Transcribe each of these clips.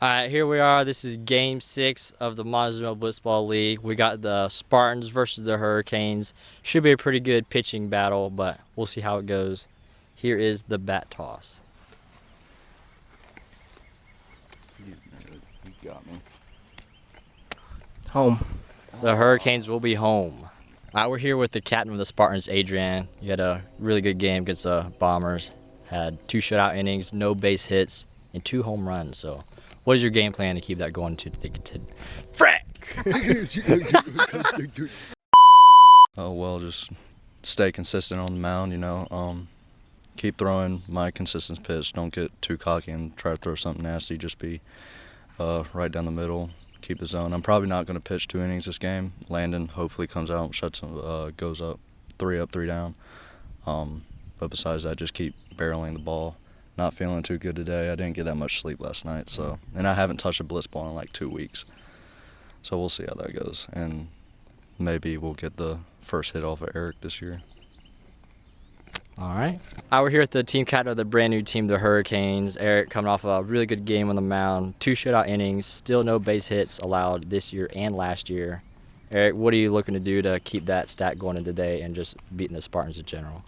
All right, here we are. This is Game 6 of the Montezuma Blitzball League. We got the Spartans versus the Hurricanes. Should be a pretty good pitching battle, but we'll see how it goes. Here is the bat toss. You got me. Home. The Hurricanes will be home. All right, we're here with the captain of the Spartans, Adrian. You had a really good game against the Bombers. Had 2 shutout innings, no base hits, and 2 home runs. So what is your game plan to keep that going to Frack! Oh, well, just stay consistent on the mound, keep throwing my consistent pitch. Don't get too cocky and try to throw something nasty. Just be right down the middle, keep the zone. I'm probably not going to pitch 2 innings this game. Landon hopefully comes out, goes up, 3 up, 3 down. But besides that, just keep barreling the ball. Not feeling too good today. I didn't get that much sleep last night, and I haven't touched a blitzball in like 2 weeks. So we'll see how that goes, and maybe we'll get the first hit off of Eric this year. All right. We're here with the team captain of the brand new team, the Hurricanes. Eric coming off a really good game on the mound, 2 shutout innings, still no base hits allowed this year and last year. Eric, what are you looking to do to keep that stat going in today and just beating the Spartans in general?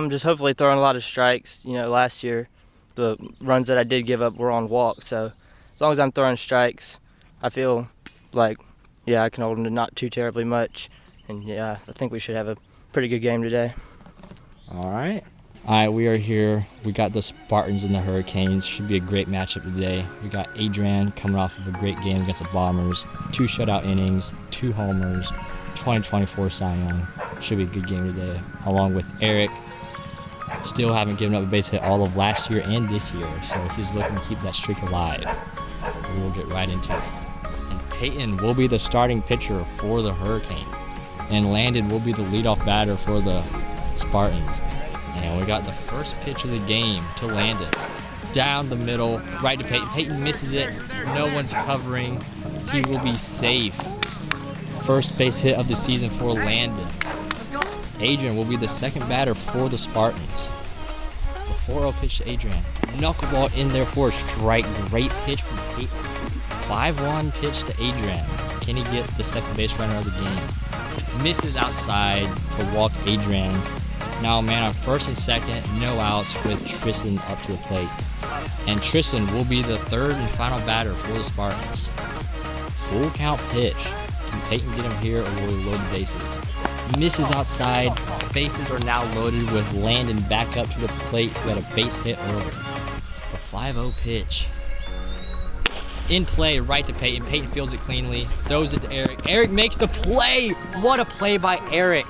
Just hopefully throwing a lot of strikes. Last year the runs that I did give up were on walks, so as long as I'm throwing strikes, I feel like, I can hold them to not too terribly much, and I think we should have a pretty good game today. All right. All right, we are here. We got the Spartans and the Hurricanes. Should be a great matchup today. We got Adrian coming off of a great game against the Bombers. 2 shutout innings, 2 homers, 2024 Cy Young. Should be a good game today. Along with Eric, still haven't given up a base hit all of last year and this year, so he's looking to keep that streak alive. We will get right into it. And Peyton will be the starting pitcher for the Hurricanes, and Landon will be the leadoff batter for the Spartans. And we got the first pitch of the game to Landon. Down the middle, right to Peyton. Peyton misses it. No one's covering. He will be safe. First base hit of the season for Landon. Adrian will be the second batter for the Spartans. The 4-0 pitch to Adrian. Knuckleball in there for a strike. Great pitch from Peyton. 5-1 pitch to Adrian. Can he get the second base runner of the game? Misses outside to walk Adrian. Now a man on first and second, no outs with Tristan up to the plate. And Tristan will be the third and final batter for the Spartans. Full count pitch. Can Peyton get him here or will he load the bases? Misses outside. Bases are now loaded with Landon back up to the plate who had a base hit earlier. The 5-0 pitch. In play, right to Peyton. Peyton fields it cleanly, throws it to Eric. Eric makes the play. What a play by Eric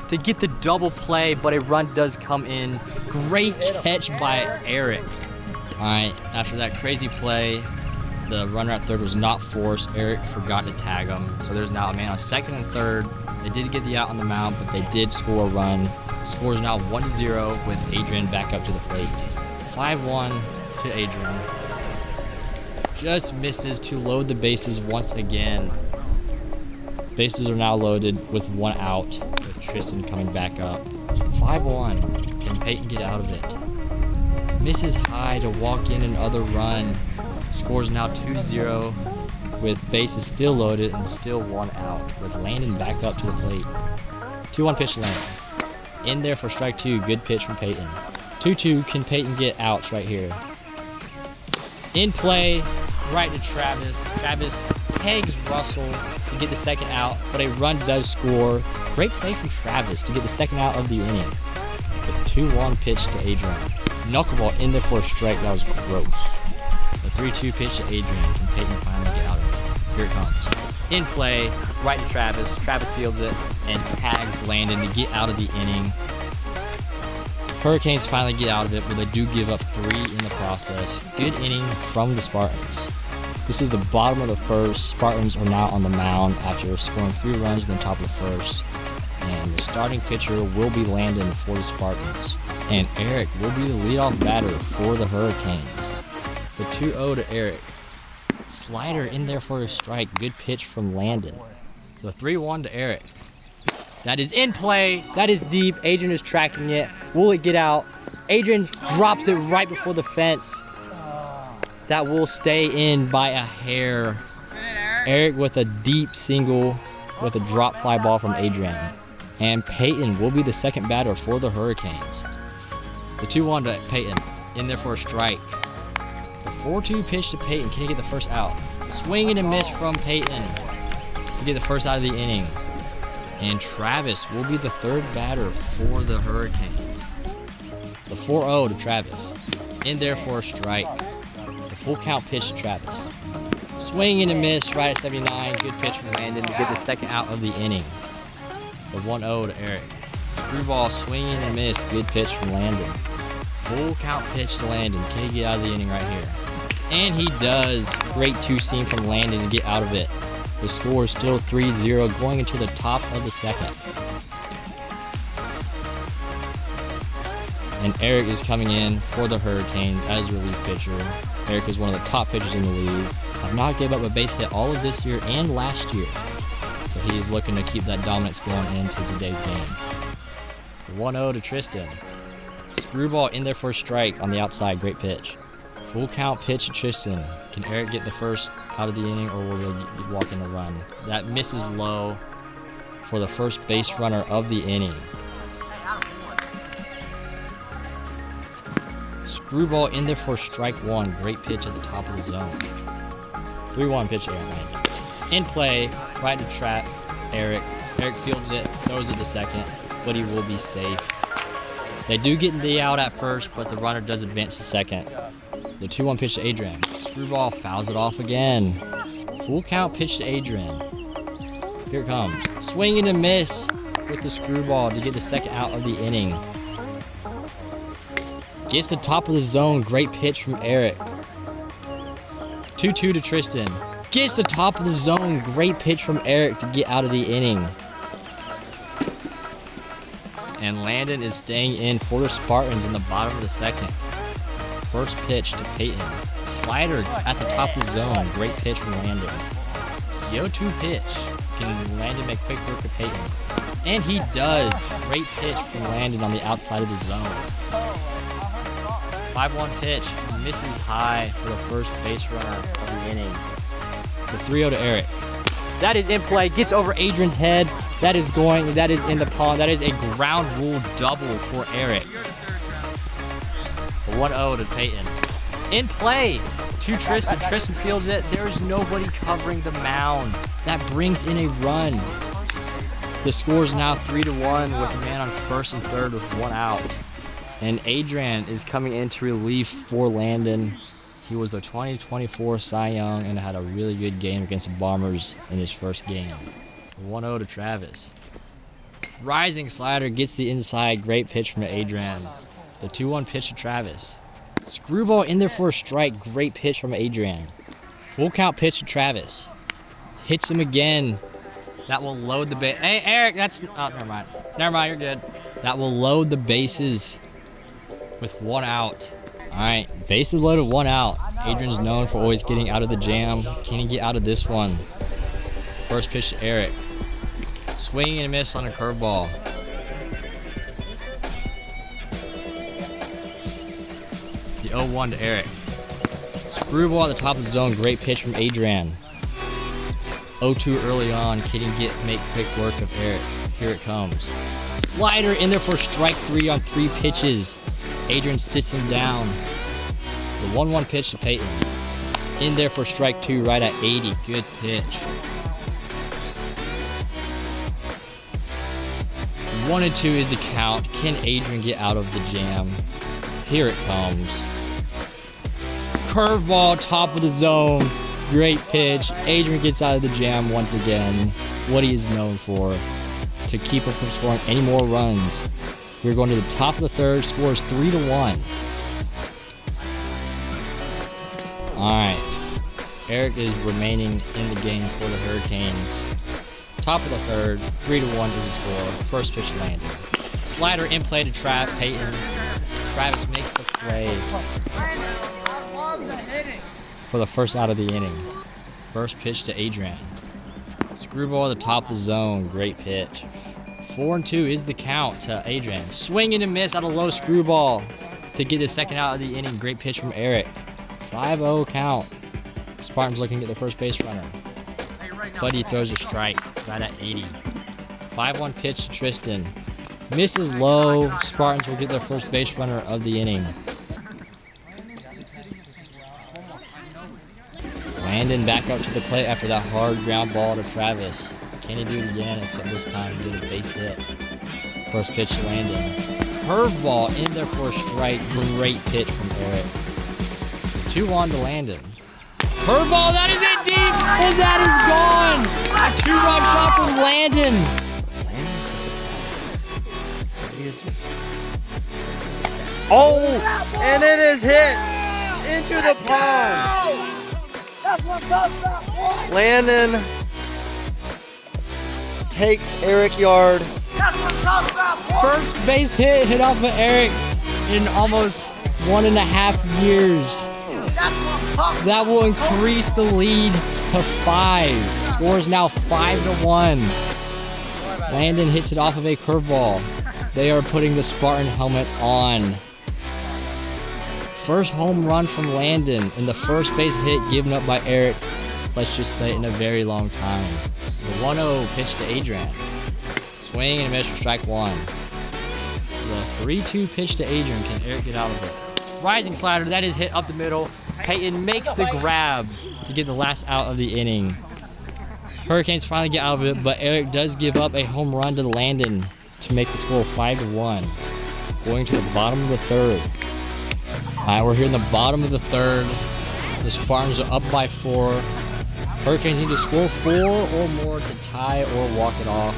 to get the double play, but a run does come in. Great catch by Eric. All right, after that crazy play, the runner at third was not forced. Eric forgot to tag him, so there's now a man on second and third. They did get the out on the mound, but they did score a run. Score is now 1-0 with Adrian back up to the plate. 5-1 to Adrian. Just misses to load the bases once again. Bases are now loaded with 1 out, with Tristan coming back up. 5-1. Can Peyton get out of it? Misses high to walk in another run. Scores now 2-0 with bases still loaded and still 1 out, with Landon back up to the plate. 2-1 pitch to Landon. In there for strike 2. Good pitch from Peyton. 2-2. Can Peyton get outs right here? In play, right to Travis. Travis pegs Russell to get the second out, but a run does score. Great play from Travis to get the second out of the inning. The 2-1 pitch to Adrian. Knuckleball in there for a strike. That was gross. The 3-2 pitch to Adrian. Can Peyton finally get out of it? Here it comes. In play, right to Travis. Travis fields it and tags Landon to get out of the inning. Hurricanes finally get out of it, but they do give up 3 in the process. Good inning from the Spartans. This is the bottom of the first. Spartans are now on the mound after scoring 3 runs in the top of the first. And the starting pitcher will be Landon for the Spartans. And Eric will be the leadoff batter for the Hurricanes. The 2-0 to Eric. Slider in there for a strike. Good pitch from Landon. The 3-1 to Eric. That is in play. That is deep. Adrian is tracking it. Will it get out? Adrian drops it right before the fence. That will stay in by a hair. Eric with a deep single with a drop fly ball from Adrian. And Peyton will be the second batter for the Hurricanes. The 2-1 to Peyton. In there for a strike. The 4-2 pitch to Peyton. Can he get the first out? Swing and a miss from Peyton to get the first out of the inning. And Travis will be the third batter for the Hurricanes. The 4-0 to Travis. In there for a strike. The full count pitch to Travis. Swing and a miss right at 79. Good pitch from Landon to get the second out of the inning. The 1-0 to Eric. Screwball, swing and a miss. Good pitch from Landon. Full count pitch to Landon. Can he get out of the inning right here? And he does. Great two-seam from Landon to get out of it. The score is still 3-0 going into the top of the second. And Eric is coming in for the Hurricanes as relief pitcher. Eric is one of the top pitchers in the league. Have not given up a base hit all of this year and last year. So he's looking to keep that dominance going into today's game. 1-0 to Tristan. Screwball in there for a strike on the outside. Great pitch. Full count pitch to Tristan. Can Eric get the first out of the inning, or will they walk in a run? That misses low for the first base runner of the inning. Screwball in there for strike one. Great pitch at the top of the zone. 3-1 pitch, Aaron. In play, right to trap Eric. Eric fields it, throws it to second, but he will be safe. They do get the out at first, but the runner does advance to second. The 2-1 pitch to Adrian. Screwball fouls it off again. Full count pitch to Adrian. Here it comes. Swing and a miss with the screwball to get the second out of the inning. Gets the top of the zone. Great pitch from Eric. 2-2 to Tristan. Gets the top of the zone. Great pitch from Eric to get out of the inning. And Landon is staying in for the Spartans in the bottom of the second. First pitch to Peyton. Slider at the top of the zone. Great pitch from Landon. The 0-2 pitch. Can Landon make quick work of Peyton? And he does. Great pitch from Landon on the outside of the zone. 5-1 pitch. Misses high for the first base runner of the inning. The 3-0 to Eric. That is in play. Gets over Adrian's head. That is in the pond. That is a ground rule double for Eric. The 1-0 to Peyton. In play to Tristan. Tristan fields it. There's nobody covering the mound. That brings in a run. The score is now 3-1 with a man on first and third with one out. And Adrian is coming into relief for Landon. He was the 2024 Cy Young and had a really good game against the Bombers in his first game. 1-0 to Travis. Rising slider gets the inside. Great pitch from Adrian. The 2-1 pitch to Travis. Screwball in there for a strike. Great pitch from Adrian. Full count pitch to Travis. Hits him again. That will load the base. Hey, Eric, that's... Oh, never mind. Never mind, you're good. That will load the bases with one out. All right, bases loaded, one out. Adrian's known for always getting out of the jam. Can he get out of this one? First pitch to Eric. Swing and a miss on a curveball. The 0-1 to Eric. Screwball at the top of the zone. Great pitch from Adrian. 0-2 early on. Can he make quick work of Eric? Here it comes. Slider in there for strike three on 3 pitches. Adrian sits him down. The 1-1 pitch to Peyton. In there for strike 2 right at 80. Good pitch. 1-2 is the count. Can Adrian get out of the jam? Here it comes. Curveball, top of the zone. Great pitch. Adrian gets out of the jam once again. What he is known for. To keep him from scoring any more runs. We're going to the top of the third. Score is 3-1. All right. Eric is remaining in the game for the Hurricanes. Top of the third. 3-1 is the score. First pitch landed. Slider in play to Peyton. Travis makes the play for the first out of the inning. First pitch to Adrian. Screwball at the top of the zone. Great pitch. 4-2 is the count to Adrian. Swing and a miss out of low screwball to get the second out of the inning. Great pitch from Eric. 5-0 count. Spartans looking to get the first base runner. Buddy throws a strike right at 80. 5-1 pitch to Tristan. Misses low. Spartans will get their first base runner of the inning. Landon back up to the plate after that hard ground ball to Travis. Can he do it again? Except this time he did a base hit. First pitch to Landon. Curveball in there for a strike. Great pitch from Eric. 2-1 to Landon. Curveball, that is it deep, and that is gone. A 2-run shot from Landon. Oh, and it is hit into the pond. Landon takes Eric Yard. First base hit off of Eric in almost 1.5 years. That will increase the lead to 5. Score is now 5-1. Landon hits it off of a curveball. They are putting the Spartan helmet on. First home run from Landon and the first base hit given up by Eric, let's just say, in a very long time. The 1-0 pitch to Adrian. Swing and a miss for strike 1. The 3-2 pitch to Adrian. Can Eric get out of it? Rising slider, that is hit up the middle. Peyton makes the grab to get the last out of the inning. Hurricanes finally get out of it, but Eric does give up a home run to Landon to make the score 5-1. Going to the bottom of the third. All right, we're here in the bottom of the third. The Spartans are up by 4. Hurricanes need to score 4 or more to tie or walk it off.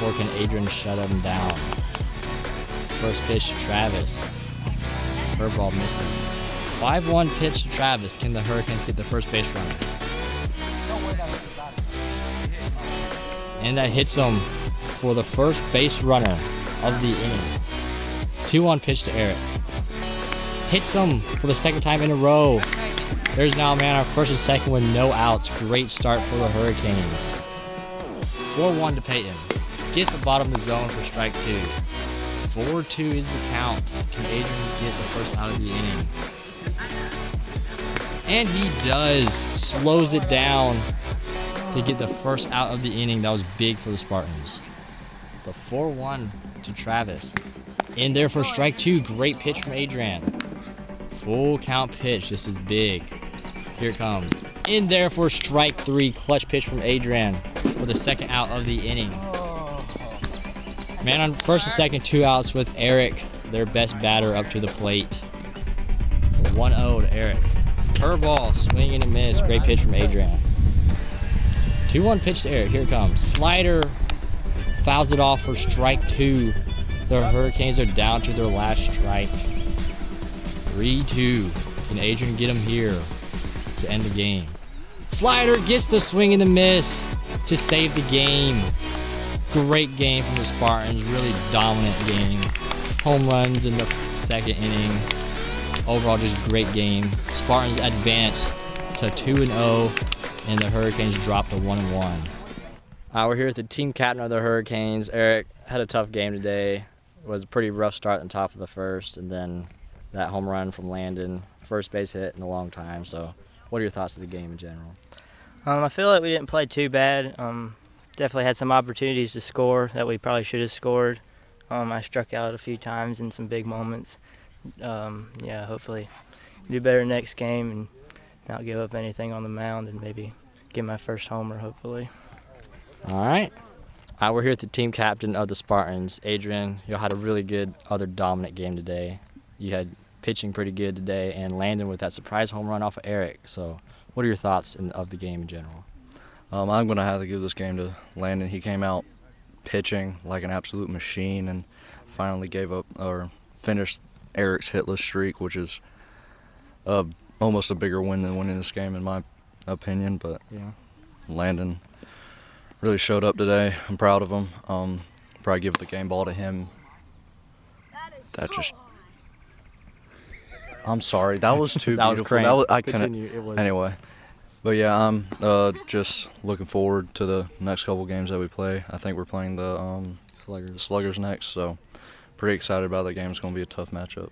Or can Adrian shut them down? First pitch to Travis. Curveball misses. 5-1 pitch to Travis. Can the Hurricanes get the first base runner? And that hits them for the first base runner of the inning. 2-1 pitch to Eric. Hits them for the second time in a row. There's now a man on first and second with no outs. Great start for the Hurricanes. 4-1 to Peyton. Gets the bottom of the zone for strike 2. 4-2 is the count. Can Adrian get the first out of the inning? And he does. Slows it down to get the first out of the inning. That was big for the Spartans. The 4-1 to Travis. In there for strike 2. Great pitch from Adrian. Full count pitch. This is big. Here it comes. In there for strike 3. Clutch pitch from Adrian for the second out of the inning. Man on first and second, 2 outs with Eric, their best batter, up to the plate. 1-0 to Eric. Curveball, swing and a miss. Great pitch from Adrian. 2-1 pitch to Eric. Here it comes. Slider fouls it off for strike 2. The Hurricanes are down to their last strike. 3-2. Can Adrian get him here to end the game? Slider gets the swing and the miss to save the game. Great game from the Spartans. Really dominant game. Home runs in the second inning. Overall, just great game. Spartans advance to 2-0, and the Hurricanes drop to 1-1. We're here with the team captain of the Hurricanes. Eric had a tough game today. It was a pretty rough start at the top of the first, and then that home run from Landon. First base hit in a long time. So what are your thoughts of the game in general? I feel like we didn't play too bad. Definitely had some opportunities to score that we probably should have scored. I struck out a few times in some big moments. Yeah, hopefully do better next game and not give up anything on the mound and maybe get my first homer, hopefully. All right. We're here with the team captain of the Spartans, Adrian. You had a really good other dominant game today. You had pitching pretty good today, and Landon with that surprise home run off of Eric. So what are your thoughts of the game in general? I'm going to have to give this game to Landon. He came out pitching like an absolute machine and finally gave up or finished Eric's hitless streak, which is almost a bigger win than winning this game in my opinion. But yeah, Landon really showed up today. I'm proud of him. Probably give the game ball to him. That just... I'm sorry. That was too that beautiful. Was I couldn't... It was. Anyway. But yeah, I'm just looking forward to the next couple games that we play. I think we're playing the Sluggers next, so pretty excited about that game. It's going to be a tough matchup.